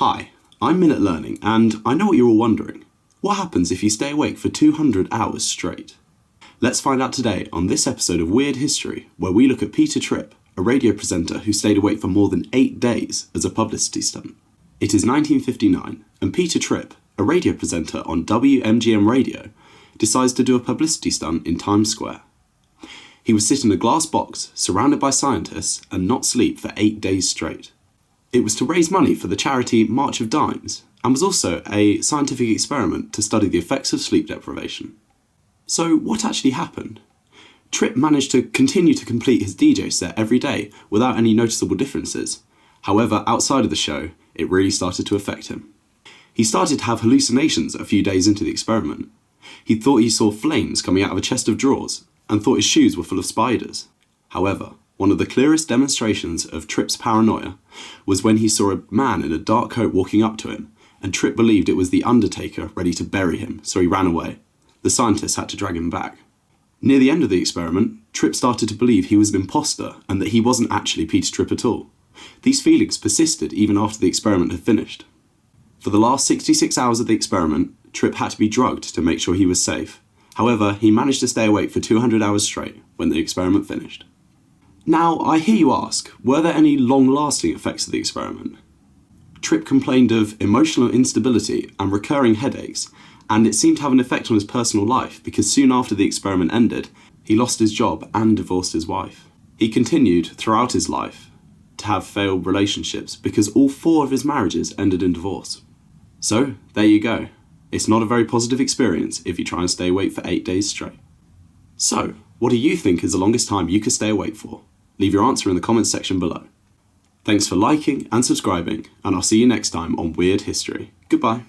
Hi, I'm Minute Learning, and I know what you're all wondering. What happens if you stay awake for 200 hours straight? Let's find out today on this episode of Weird History, where we look at Peter Tripp, a radio presenter who stayed awake for more than 8 days as a publicity stunt. It is 1959, and Peter Tripp, a radio presenter on WMGM radio, decides to do a publicity stunt in Times Square. He would sit in a glass box, surrounded by scientists, and not sleep for 8 days straight. It was to raise money for the charity March of Dimes, and was also a scientific experiment to study the effects of sleep deprivation. So what actually happened? Tripp managed to continue to complete his DJ set every day without any noticeable differences. However, outside of the show, it really started to affect him. He started to have hallucinations a few days into the experiment. He thought he saw flames coming out of a chest of drawers, and thought his shoes were full of spiders. However, one of the clearest demonstrations of Tripp's paranoia was when he saw a man in a dark coat walking up to him, and Tripp believed it was the Undertaker ready to bury him, so he ran away. The scientists had to drag him back. Near the end of the experiment, Tripp started to believe he was an imposter and that he wasn't actually Peter Tripp at all. These feelings persisted even after the experiment had finished. For the last 66 hours of the experiment, Tripp had to be drugged to make sure he was safe. However, he managed to stay awake for 200 hours straight when the experiment finished. Now, I hear you ask, were there any long-lasting effects of the experiment? Tripp complained of emotional instability and recurring headaches, and it seemed to have an effect on his personal life because soon after the experiment ended, he lost his job and divorced his wife. He continued throughout his life to have failed relationships because all 4 of his marriages ended in divorce. So, there you go. It's not a very positive experience if you try and stay awake for 8 days straight. So, what do you think is the longest time you could stay awake for? Leave your answer in the comments section below. Thanks for liking and subscribing, and I'll see you next time on Weird History. Goodbye.